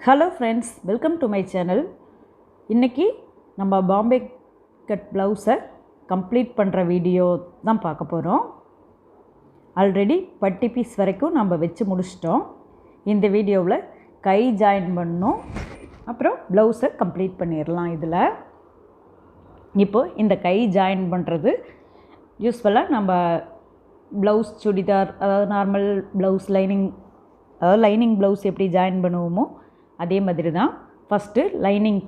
Hello friends, welcome to my channel. இன்னைக்கு நம்ம Bombay cut ப்ளவுஸை கம்ப்ளீட் பண்ணுற வீடியோ தான் பார்க்க போகிறோம். ஆல்ரெடி பட்டி பீஸ் வரைக்கும் நம்ம வச்சு முடிச்சிட்டோம். இந்த வீடியோவில் கை ஜாயின் பண்ணணும், அப்புறம் ப்ளவுஸை கம்ப்ளீட் பண்ணிடலாம். இதில் இப்போது இந்த கை ஜாயின் பண்ணுறது யூஸ்வலாக நம்ம ப்ளவுஸ் சுடிதார், அதாவது நார்மல் ப்ளவுஸ் லைனிங் ப்ளவுஸ் எப்படி ஜாயின் பண்ணுவோமோ அதே மாதிரி தான். ஃபஸ்ட்டு லைனிங்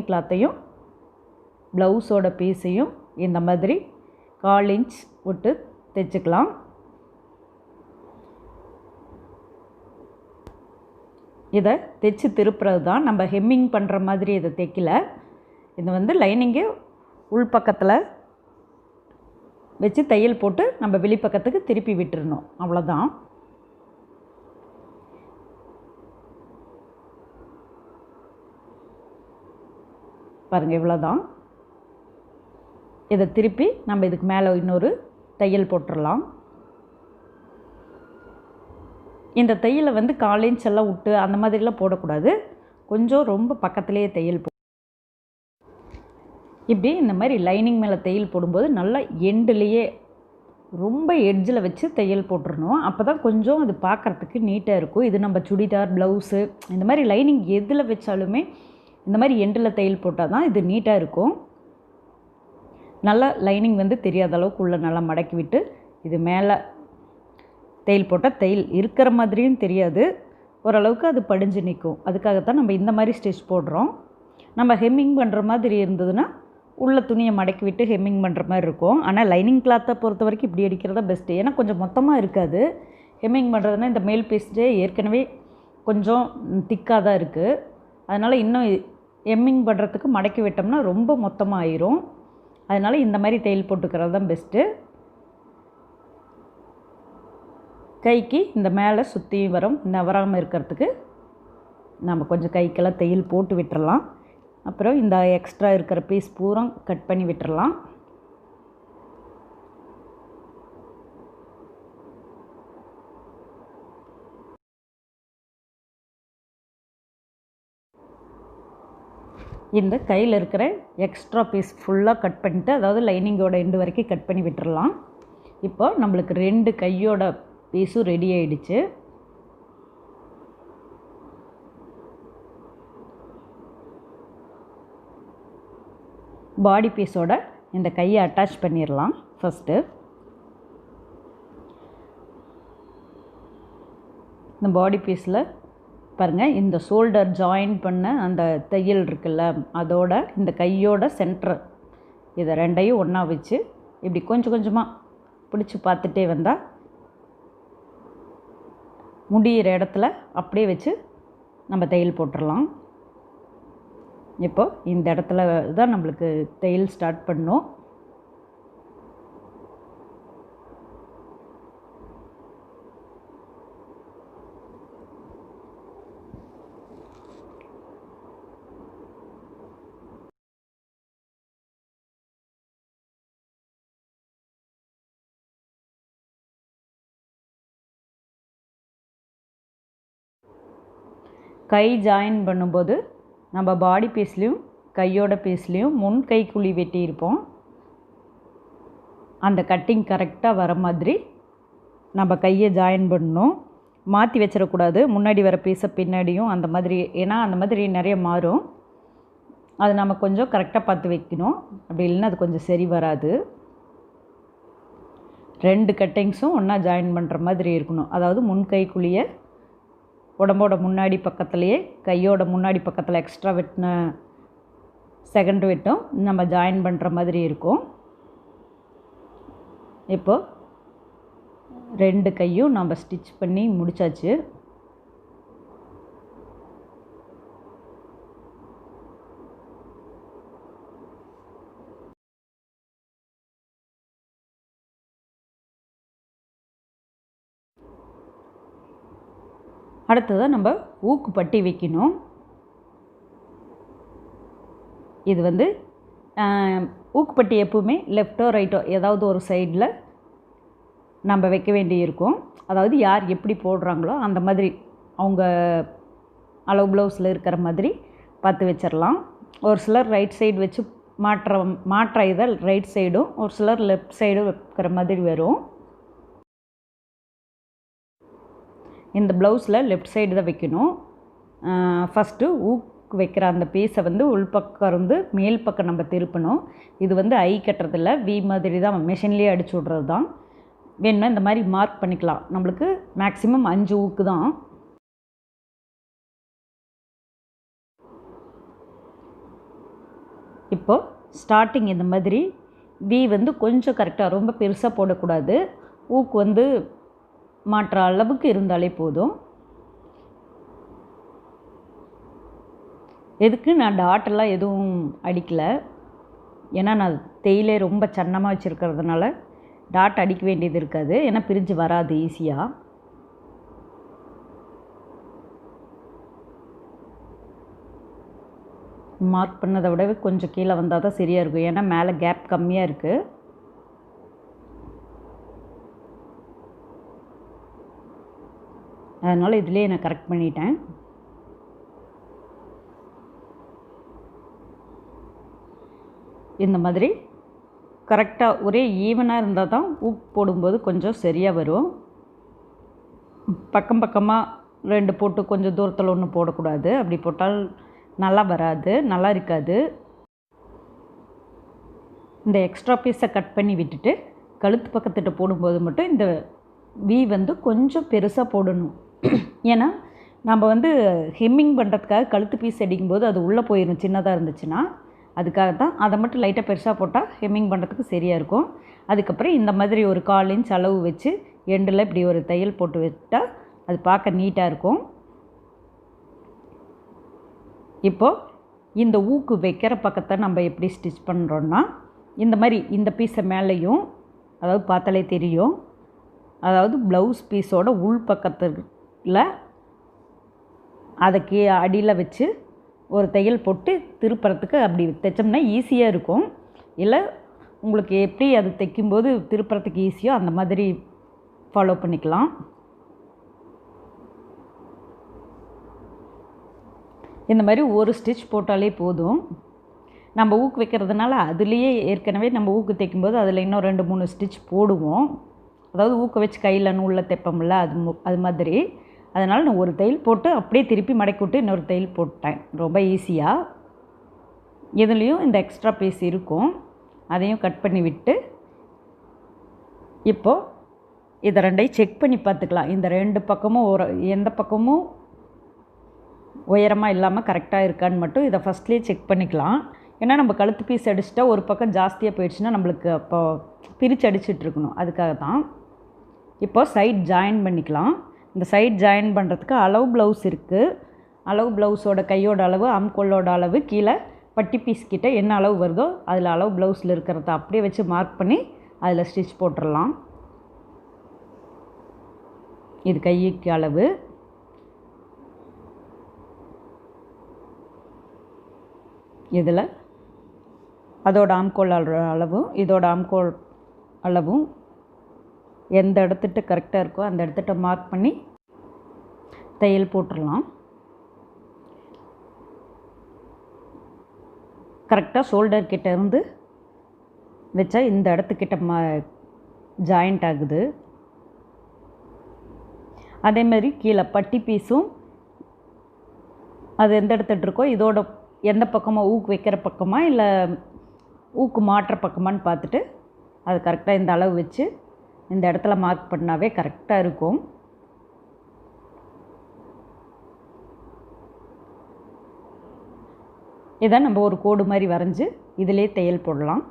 கிளாத்தையும் ப்ளவுஸோட பீஸையும் இந்த மாதிரி 1/4 இன்ச் விட்டு தைச்சிக்கலாம். இதை தைச்சி திருப்புறது தான். நம்ம ஹெம்மிங் பண்ணுற மாதிரி இதை தைக்கல. இது லைனிங்கு உள் பக்கத்தில் வச்சு தையல் போட்டு நம்ம வெளிப்பக்கத்துக்கு திருப்பி விட்டுறணும், அவ்வளோதான். பாருங்கள், இவ்வளோதான். இதை திருப்பி நம்ம இதுக்கு மேலே இன்னொரு தையல் போட்டுடலாம். இந்த தையலை 1/4 இன்ச் எல்லாம் விட்டு அந்த மாதிரிலாம் போடக்கூடாது. கொஞ்சம் ரொம்ப பக்கத்துலேயே தையல் இப்படி இந்த மாதிரி லைனிங் மேலே தையல் போடும்போது நல்லா எண்டுலேயே ரொம்ப எட்ஜில் வச்சு தையல் போட்டுடணும். அப்போ தான் கொஞ்சம் அது பார்க்குறதுக்கு நீட்டாக இருக்கும். இது நம்ம சுடிதார், ப்ளவுஸு இந்த மாதிரி லைனிங் எதில் வச்சாலுமே இந்த மாதிரி எண்டில் தையல் போட்டால் தான் இது நீட்டாக இருக்கும். நல்லா லைனிங் தெரியாத அளவுக்கு உள்ளே நல்லா மடக்கி விட்டு இது மேலே தையல் போட்டால் தையல் இருக்கிற மாதிரியும் தெரியாது, ஓரளவுக்கு அது படிஞ்சு நிற்கும். அதுக்காகத்தான் நம்ம இந்த மாதிரி ஸ்டிச் போடுறோம். நம்ம ஹெம்மிங் பண்ணுற மாதிரி இருந்ததுன்னா உள்ள துணியை மடக்கி விட்டு ஹெம்மிங் பண்ணுற மாதிரி இருக்கும். ஆனால் லைனிங் கிளாத்தை பொறுத்த வரைக்கும் இப்படி அடிக்கிறதா பெஸ்ட்டு. ஏன்னா கொஞ்சம் மொத்தமாக இருக்காது. ஹெம்மிங் பண்ணுறதுனா இந்த மேல் பீஸ்டே ஏற்கனவே கொஞ்சம் திக்காக தான் இருக்குது. அதனால் இன்னும் ஹெம்மிங் பண்ணுறதுக்கு மடக்கி விட்டோம்னா ரொம்ப மொத்தமாக ஆயிரும். அதனால் இந்த மாதிரி தையல் போட்டுக்கிறது தான் பெஸ்ட்டு. கைக்கு இந்த மேலே சுற்றி வராமல் இருக்கிறதுக்கு நம்ம கொஞ்சம் கைக்கெல்லாம் தையல் போட்டு விட்டுறலாம். அப்புறம் இந்த எக்ஸ்ட்ரா இருக்கிற பீஸ் பூரா கட் பண்ணி விட்டுறலாம். இந்த கையில் இருக்கிற எக்ஸ்ட்ரா பீஸ் ஃபுல்லாக கட் பண்ணிவிட்டு, அதாவது லைனிங்கோட எண்டு வரைக்கும் கட் பண்ணி விட்டுறலாம். இப்போ நம்மளுக்கு 2 கையோட பீஸும் ரெடி ஆகிடுச்சு. பாடி பீஸோட இந்த கையை அட்டாச் பண்ணிடலாம். ஃபஸ்ட்டு இந்த பாடி பீஸில் பாருங்கள், இந்த ஷோல்டர் ஜாயின் பண்ண அந்த தையல் இருக்குல்ல, அதோட இந்த கையோட சென்டர் இதை 2ஐயும் ஒன்றா வச்சு இப்படி கொஞ்சம் கொஞ்சமாக பிடிச்சி பார்த்துட்டே வந்தால் முடிகிற இடத்துல அப்படியே வச்சு நம்ம தையல் போட்டுடலாம். இப்போது இந்த இடத்துல தான் நம்மளுக்கு தையல் ஸ்டார்ட் பண்ணணும். கை ஜாயின் பண்ணும்போது நம்ம பாடி பீஸ்லேயும் கையோட பீஸ்லேயும் முன் கை குழி வெட்டியிருப்போம். அந்த கட்டிங் கரெக்டாக வர மாதிரி நம்ம கையை ஜாயின் பண்ணணும். மாற்றி வச்சிடக்கூடாது. முன்னாடி வர பீஸை பின்னாடியும் அந்த மாதிரி, ஏன்னா அந்த மாதிரி நிறைய மாறும். அது நம்ம கொஞ்சம் கரெக்டாக பார்த்து வைக்கணும். அப்படி இல்லைன்னா அது கொஞ்சம் சரி வராது. 2 கட்டிங்ஸும் ஒன்றா ஜாயின் பண்ணுற மாதிரி இருக்கணும். அதாவது முன் கை குழியை உடம்போட முன்னாடி பக்கத்துலேயே கையோட முன்னாடி பக்கத்தில் எக்ஸ்ட்ரா வெட்டின செகண்ட் வெட்டும் நம்ம ஜாயின் பண்ணுற மாதிரி இருக்கும். இப்போது 2 கையும் நம்ம ஸ்டிச் பண்ணி முடித்தாச்சு. அடுத்ததாக நம்ம ஊக்கு பட்டி வைக்கணும். இது ஊக்குப்பட்டி எப்பவுமே லெஃப்ட்டோ ரைட்டோ ஏதாவது ஒரு சைடில் நம்ம வைக்க வேண்டி இருக்கும். அதாவது யார் எப்படி போடுறாங்களோ அந்த மாதிரி அவங்க அளவு ப்ளவுஸில் இருக்கிற மாதிரி பார்த்து வச்சிடலாம். ஒரு சிலர் ரைட் சைடு வச்சு மாற்ற இதை ரைட் சைடும், ஒரு சிலர் லெஃப்ட் சைடும் வைக்கிற மாதிரி வரும். இந்த ப்ளவுஸில் லெஃப்ட் சைடு தான் வைக்கணும். ஃபஸ்ட்டு ஊக்கு வைக்கிற அந்த பீஸை வந்து உள்பக்கம் இருந்து மேல் பக்கம் நம்ம திருப்பணும். இது வந்து ஐ கட்டுறதில்ல, வி மாதிரி தான் மிஷின்லேயே அடிச்சு விட்றது தான். வேணும்னா இந்த மாதிரி மார்க் பண்ணிக்கலாம். நம்மளுக்கு மேக்ஸிமம் 5 ஊக்கு தான். இப்போது ஸ்டார்டிங் இந்த மாதிரி வி வந்து கொஞ்சம் கரெக்டாக ரொம்ப பெருசாக போடக்கூடாது. ஊக்கு வந்து மாற்ற அளவுக்கு இருந்தாலே போதும். எதுக்கு நான் டாட்டெல்லாம் எதுவும் அடிக்கலை, ஏன்னா நான் தேயிலே ரொம்ப சன்னமாக வச்சுருக்கிறதுனால டாட் அடிக்க வேண்டியது இருக்காது, ஏன்னா பிரிஞ்சு வராது ஈஸியாக. மார்க் பண்ணதை விடவே கொஞ்சம் கீழே வந்தால் தான் சரியாக இருக்கும், ஏன்னா மேலே கேப் கம்மியாக இருக்குது. அதனால் இதிலே நான் கரெக்ட் பண்ணிட்டேன். இந்த மாதிரி கரெக்டாக ஒரே ஈவனாக இருந்தால் தான் ஊக்கு போடும்போது கொஞ்சம் சரியாக வரும். பக்கம் பக்கமாக 2 போட்டு கொஞ்சம் தூரத்தில் ஒன்று போடக்கூடாது, அப்படி போட்டால் நல்லா வராது, நல்லா இருக்காது. இந்த எக்ஸ்ட்ரா பீஸை கட் பண்ணி விட்டுட்டு கழுத்து பக்கத்துட்டு போடும்போது மட்டும் இந்த வி வந்து கொஞ்சம் பெருசாக போடணும். ஏன்னா நம்ம வந்து ஹெம்மிங் பண்ணுறதுக்காக கழுத்து பீஸ் அடிக்கும்போது அது உள்ளே போயிடும் சின்னதாக இருந்துச்சுன்னா, அதுக்காக தான் அதை மட்டும் லைட்டாக பெருசாக போட்டால் ஹெம்மிங் பண்ணுறதுக்கு சரியாக இருக்கும். அதுக்கப்புறம் இந்த மாதிரி ஒரு 1/4 இன்ச் அளவு வச்சு எண்டில் இப்படி ஒரு தையல் போட்டு விட்டால் அது பார்க்க நீட்டாக இருக்கும். இப்போது இந்த ஊக்கு வைக்கிற பக்கத்தை நம்ம எப்படி ஸ்டிச் பண்ணுறோன்னா, இந்த மாதிரி இந்த பீஸை மேலேயும், அதாவது பார்த்தாலே தெரியும், அதாவது ப்ளவுஸ் பீஸோட உள் பக்கத்தில் அதுக்கு அடியில் வச்சு ஒரு தையல் போட்டு திருப்புறத்துக்கு அப்படி தைச்சோம்னா ஈஸியாக இருக்கும். இல்லை உங்களுக்கு எப்படி அது தைக்கும்போது திருப்புறத்துக்கு ஈஸியோ அந்த மாதிரி ஃபாலோ பண்ணிக்கலாம். இந்த மாதிரி ஒரு ஸ்டிச் போட்டாலே போதும். நம்ம ஊக்கு வைக்கிறதுனால அதுலேயே ஏற்கனவே நம்ம ஊக்கு தைக்கும்போது அதில் இன்னும் 2-3 ஸ்டிச் போடுவோம். அதாவது ஊக்க வச்சு கையில் நூலில் தைப்போம்ல, அது மாதிரி. அதனால் நான் ஒரு தையல் போட்டு அப்படியே திருப்பி மடக்கி விட்டு இன்னொரு தையல் போட்டேன், ரொம்ப ஈஸியாக. இதுலேயும் இந்த எக்ஸ்ட்ரா பீஸ் இருக்கும், அதையும் கட் பண்ணி விட்டு இப்போது இதை 2ஐயும் செக் பண்ணி பார்த்துக்கலாம். இந்த 2 பக்கமும் எந்த பக்கமும் உயரமாக இல்லாமல் கரெக்டாக இருக்கான்னு மட்டும் இதை ஃபஸ்ட்லேயே செக் பண்ணிக்கலாம். ஏன்னா நம்ம கழுத்து பீஸ் அடிச்சுட்டா ஒரு பக்கம் ஜாஸ்தியாக போயிடுச்சுன்னா நம்மளுக்கு அப்போ பிரித்து அடிச்சிட்ருக்கணும், அதுக்காக தான். இப்போ சைட் ஜாயின் பண்ணிக்கலாம். இந்த சைட் ஜாயின் பண்ணுறதுக்கு அளவு ப்ளவுஸ் இருக்குது. அளவு ப்ளவுஸோட கையோட அளவு, ஆம்கோலோட அளவு, கீழே பட்டி பீஸ் கிட்ட என்ன அளவு வருதோ அதில் அளவு ப்ளவுஸில் இருக்கிறத அப்படியே வச்சு மார்க் பண்ணி அதில் ஸ்டிச் போட்டுடலாம். இது கைக்கு அளவு. இதில் அதோட ஆம்கோல் அளவும் இதோட ஆம்கோல் அளவும் எந்த இடத்துட்டு கரெக்டாக இருக்கோ அந்த இடத்துட்ட மார்க் பண்ணி தையல் போட்டுடலாம். கரெக்டாக ஷோல்டர் கிட்ட இருந்து வச்சா இந்த இடத்துக்கிட்ட ஜாயிண்ட் ஆகுது. அதேமாதிரி கீழே பட்டி பீஸும் அது எந்த இடத்துட்டு இருக்கோ இதோட எந்த பக்கமாக ஊக்கு வைக்கிற பக்கமாக இல்லை ஊக்கு மாட்டுற பக்கமான்னு பார்த்துட்டு அது கரெக்டாக இந்த அளவு வச்சு இந்த இடத்துல மார்க் பண்ணாவே கரெக்டாக இருக்கும். இதை நம்ம ஒரு கோடு மாதிரி வரைஞ்சி இதிலே தையல் போடலாம்.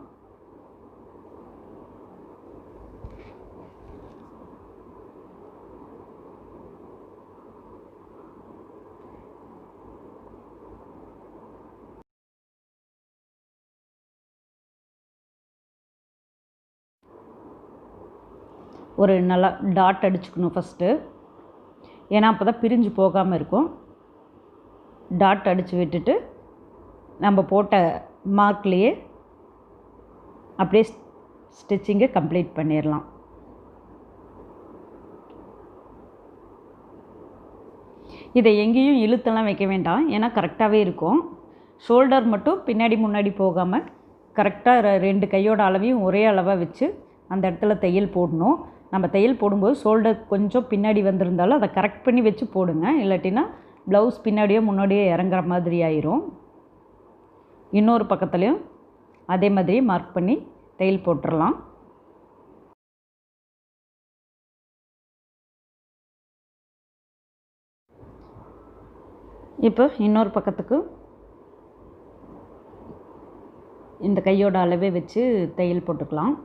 ஒரு நல்லா டாட் அடிச்சுக்கணும் ஃபஸ்ட்டு, ஏன்னா அப்போ தான் பிரிஞ்சு போகாமல் இருக்கும். டாட் அடித்து விட்டுட்டு நம்ம போட்ட மார்க்லேயே அப்படியே ஸ்டிச்சிங்கை கம்ப்ளீட் பண்ணிடலாம். இதை எங்கேயும் இழுத்தெல்லாம் வைக்க வேண்டாம், ஏன்னா கரெக்டாகவே இருக்கும். ஷோல்டர் மட்டும் பின்னாடி முன்னாடி போகாமல் கரெக்டாக 2 கையோட அளவையும் ஒரே அளவாக வச்சு அந்த இடத்துல தையல் போடணும். நம்ம தையல் போடும்போது ஷோல்டர் கொஞ்சம் பின்னாடி வந்திருந்தாலும் அதை கரெக்ட் பண்ணி வச்சு போடுங்க, இல்லாட்டினா ப்ளவுஸ் பின்னாடியோ முன்னாடியோ இறங்குற மாதிரி ஆயிரும். இன்னொரு பக்கத்துலேயும் அதே மாதிரி மார்க் பண்ணி தையல் போட்டுடலாம். இப்போ இன்னொரு பக்கத்துக்கு இந்த கையோட அளவே வச்சு தையல் போட்டுக்கலாம்.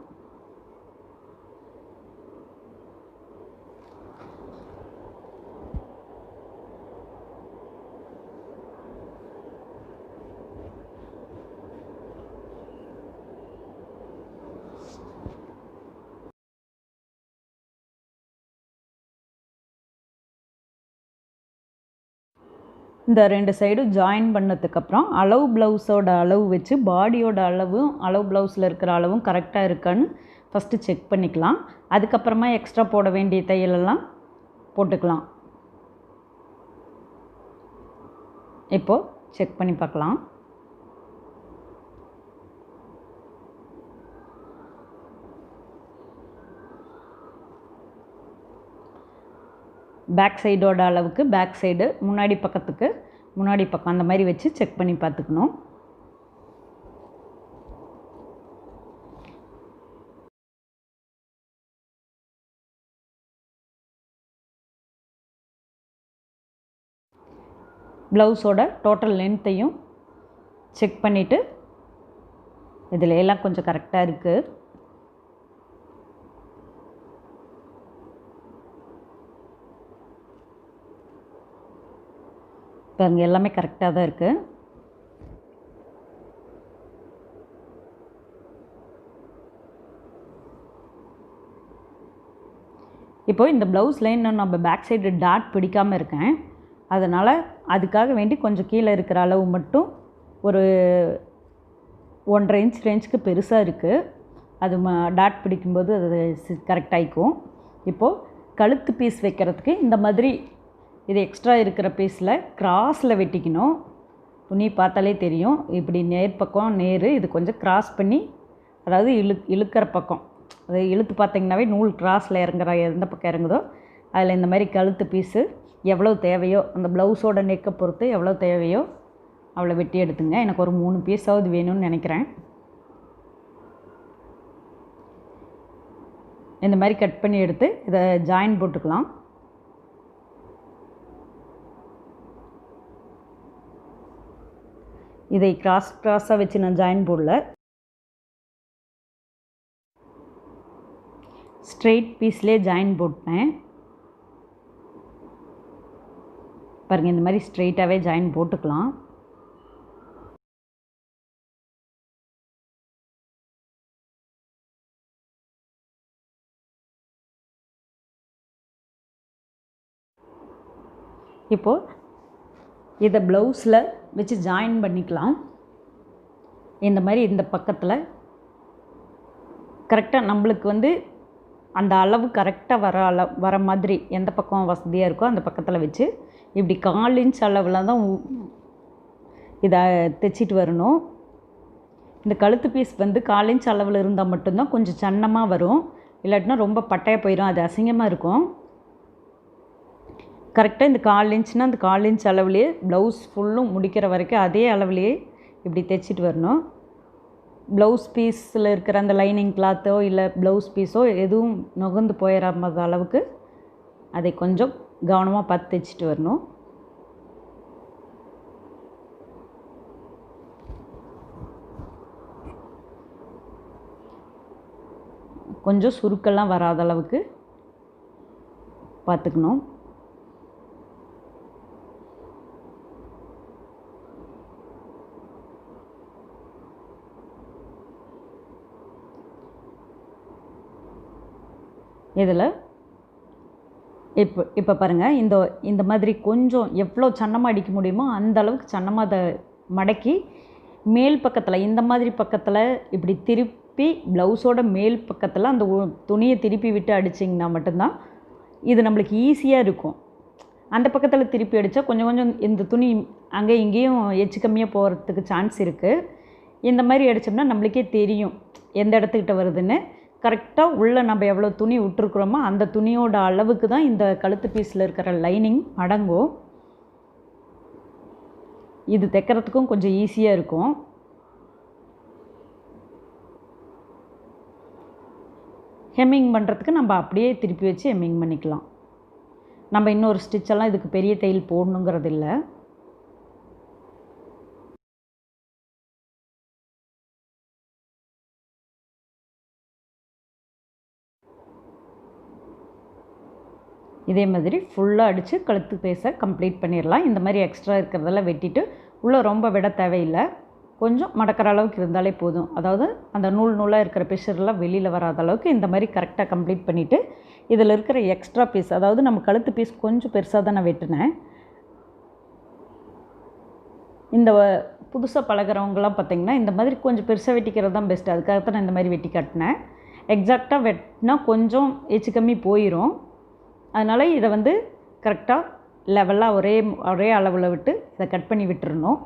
இந்த 2 சைடும் ஜாயின் பண்ணதுக்கப்புறம் அளவு ப்ளவுஸோட அளவு வச்சு பாடியோட அளவும் அளவு ப்ளவுஸில் இருக்கிற அளவும் கரெக்டாக இருக்கான்னு ஃபஸ்ட்டு செக் பண்ணிக்கலாம். அதுக்கப்புறமா எக்ஸ்ட்ரா போட வேண்டிய தையலெல்லாம் போட்டுக்கலாம். இப்போது செக் பண்ணி பார்க்கலாம். பேக் சைடோட அளவுக்கு பேக் சைடு, முன்னாடி பக்கத்துக்கு முன்னாடி பக்கம், அந்த மாதிரி வச்சு செக் பண்ணி பார்த்துக்கணும். ப்ளவுஸோட டோட்டல் லென்த்தையும் செக் பண்ணிவிட்டு இதில் எல்லாம் கொஞ்சம் கரெக்டாக இருக்குது. இப்போ அங்கே எல்லாமே கரெக்டாக தான் இருக்குது. இப்போ இந்த ப்ளவுஸில் இன்னும் நம்ம பேக் சைடு டாட் பிடிக்காமல் இருக்கேன், அதனால் அதுக்காக வேண்டி கொஞ்சம் கீழே இருக்கிற அளவு மட்டும் ஒரு 1.5 இன்ச் ரேஞ்சுக்கு பெருசாக இருக்குது. அது டாட் பிடிக்கும்போது அது கரெக்டாகிக்கும். இப்போது கழுத்து பீஸ் வைக்கிறதுக்கு இந்த மாதிரி இது எக்ஸ்ட்ரா இருக்கிற பீஸில் கிராஸில் வெட்டிக்கணும். துணி பார்த்தாலே தெரியும், இப்படி நேர் பக்கம் நேர், இது கொஞ்சம் கிராஸ் பண்ணி, அதாவது இழுக்கிற பக்கம், அது இழுத்து பார்த்திங்கனாவே நூல் கிராஸில் இறங்குற எந்த பக்கம் இறங்குதோ அதில் இந்த மாதிரி கழுத்து பீஸு எவ்வளோ தேவையோ, அந்த ப்ளவுஸோட நெக்கை பொறுத்து எவ்வளோ தேவையோ அவ்வளோ வெட்டி எடுத்துங்க. எனக்கு ஒரு 3 பீஸாவது வேணும்னு நினைக்கிறேன். இந்த மாதிரி கட் பண்ணி எடுத்து இதை ஜாயின் போட்டுக்கலாம். இதை கிராஸாக வச்சு நான் ஜாயின் போடல, ஸ்ட்ரெயிட் பீஸ்லேயே ஜாயின் போட்டேன். பாருங்கள், இந்த மாதிரி ஸ்ட்ரெயிட்டாகவே ஜாயின் போட்டுக்கலாம். இப்போது இதை ப்ளவுஸில் வச்சு ஜாயின் பண்ணிக்கலாம். இந்த மாதிரி இந்த பக்கத்தில் கரெக்டாக நம்மளுக்கு வந்து அந்த அளவு கரெக்டாக வர மாதிரி எந்த பக்கம் வசதியாக இருக்கோ அந்த பக்கத்தில் வச்சு இப்படி 1/4 இன்ச் அளவில் தான் இதை தைச்சிட்டு வரணும். இந்த கழுத்து பீஸ் வந்து 1/4 இன்ச் அளவில் இருந்தால் மட்டும்தான் கொஞ்சம் சன்னமாக வரும், இல்லாட்டினா ரொம்ப பட்டையாக போயிடும், அது அசிங்கமாக இருக்கும். கரெக்டாக இந்த 1/4 இன்ச்னால் அந்த 1/4 இன்ச் அளவுலேயே ப்ளவுஸ் ஃபுல்லும் முடிக்கிற வரைக்கும் அதே அளவுலேயே இப்படி தைச்சிட்டு வரணும். ப்ளவுஸ் பீஸில் இருக்கிற அந்த லைனிங் கிளாத்தோ இல்லை ப்ளவுஸ் பீஸோ எதுவும் நுகர்ந்து போயிடாத அளவுக்கு அதை கொஞ்சம் கவனமாக பார்த்து தைச்சிட்டு வரணும். கொஞ்சம் சுருக்கெல்லாம் வராத அளவுக்கு பார்த்துக்கணும். இதில் இப்போ பாருங்கள், இந்த மாதிரி கொஞ்சம் எவ்வளோ சன்னமாக அடிக்க முடியுமோ அந்த அளவுக்கு சன்னமாக அதை மடக்கி மேல் பக்கத்தில் இந்த மாதிரி பக்கத்தில் இப்படி திருப்பி ப்ளவுஸோட மேல் பக்கத்தில் அந்த துணியை திருப்பி விட்டு அடிச்சிங்கன்னா மட்டும்தான் இது நம்மளுக்கு ஈஸியாக இருக்கும். அந்த பக்கத்தில் திருப்பி அடித்தா கொஞ்சம் கொஞ்சம் இந்த துணி அங்கே இங்கேயும் எச்சு கம்மியாக போகிறதுக்கு சான்ஸ் இருக்குது. இந்த மாதிரி அடித்தோம்னா நம்மளுக்கே தெரியும் எந்த இடத்துக்கிட்ட வருதுன்னு. கரெக்டாக உள்ளே நம்ம எவ்வளோ துணி விட்டுருக்குறோமோ அந்த துணியோட அளவுக்கு தான் இந்த கழுத்து பீஸில் இருக்கிற லைனிங் அடங்கும். இது தைக்கிறதுக்கும் கொஞ்சம் ஈஸியாக இருக்கும். ஹெம்மிங் பண்ணுறதுக்கு நம்ம அப்படியே திருப்பி வச்சு ஹெம்மிங் பண்ணிக்கலாம். நம்ம இன்னொரு ஸ்டிச்செல்லாம் இதுக்கு பெரிய தையல் போடணுங்கிறது இல்லை. இதே மாதிரி ஃபுல்லாக அடித்து கழுத்து பீஸை கம்ப்ளீட் பண்ணிடலாம். இந்த மாதிரி எக்ஸ்ட்ரா இருக்கிறதெல்லாம் வெட்டிட்டு உள்ளே ரொம்ப விட தேவையில்லை, கொஞ்சம் மடக்கிற அளவுக்கு இருந்தாலே போதும். அதாவது அந்த நூலாக இருக்கிற பிஷர்லாம் வெளியில் வராத அளவுக்கு இந்த மாதிரி கரெக்டாக கம்ப்ளீட் பண்ணிவிட்டு இதில் இருக்கிற எக்ஸ்ட்ரா பீஸ், அதாவது நம்ம கழுத்து பீஸ் கொஞ்சம் பெருசாக தான் நான் வெட்டினேன். இந்த புதுசாக பழகிறவங்களாம் பார்த்திங்கன்னா இந்த மாதிரி கொஞ்சம் பெருசாக வெட்டிக்கிறது தான் பெஸ்ட்டு. அதுக்காகத்தான் நான் இந்த மாதிரி வெட்டி காட்டினேன். எக்ஸாக்டாக வெட்டினா கொஞ்சம் எச்சு கம்மி போயிடும். அதனால் இதை வந்து கரெக்டாக லெவலாக ஒரே அளவில் விட்டு இதை கட் பண்ணி விட்டுறணும்.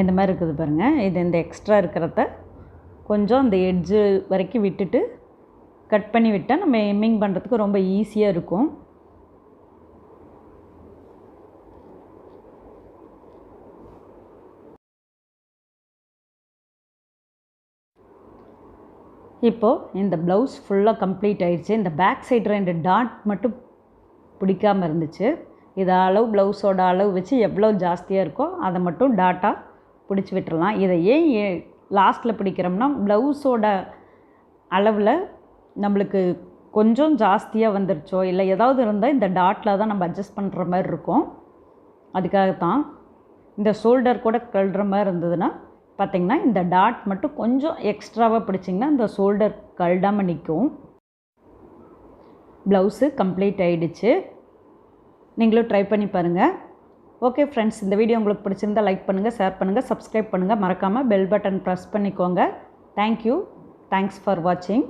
இந்த மாதிரி இருக்குது பாருங்கள். இது இந்த எக்ஸ்ட்ரா இருக்கிறத கொஞ்சம் அந்த எட்ஜு வரைக்கும் விட்டுட்டு கட் பண்ணி விட்டால் நம்ம ஹெம்மிங் பண்ணுறதுக்கு ரொம்ப ஈஸியாக இருக்கும். இப்போது இந்த ப்ளவுஸ் ஃபுல்லாக கம்ப்ளீட் ஆயிடுச்சு. இந்த பேக் சைடு 2 டாட் மட்டும் பிடிக்காமல் இருந்துச்சு. இதை ப்ளவுஸோட அளவு வச்சு எவ்வளோ ஜாஸ்தியாக இருக்கோ அதை மட்டும் டாட்டாக பிடிச்சி விட்டுறலாம். இதை ஏன் லாஸ்ட்டில் பிடிக்கிறோம்னா ப்ளவுஸோட அளவில் நம்மளுக்கு கொஞ்சம் ஜாஸ்தியாக வந்துருச்சோ இல்லை ஏதாவது இருந்தால் இந்த டாட்டில் தான் நம்ம அட்ஜஸ்ட் பண்ணுற மாதிரி இருக்கும். அதுக்காகத்தான் இந்த ஷோல்டர் கூட கழுற மாதிரி இருந்ததுன்னா பார்த்திங்கன்னா இந்த டாட் மட்டும் கொஞ்சம் எக்ஸ்ட்ராவாக பிடிச்சிங்கன்னா இந்த ஷோல்டர் கழடாமல் நிற்கும். ப்ளவுஸு கம்ப்ளீட் ஆகிடுச்சு. நீங்களும் ட்ரை பண்ணி பாருங்கள். ஓகே ஃப்ரெண்ட்ஸ், இந்த வீடியோ உங்களுக்கு பிடிச்சிருந்தால் லைக் பண்ணுங்கள், ஷேர் பண்ணுங்கள், சப்ஸ்கிரைப் பண்ணுங்கள். மறக்காமல் பெல் பட்டன் ப்ரெஸ் பண்ணிக்கோங்க. தேங்க்யூ. தேங்க்ஸ் ஃபார் வாட்சிங்.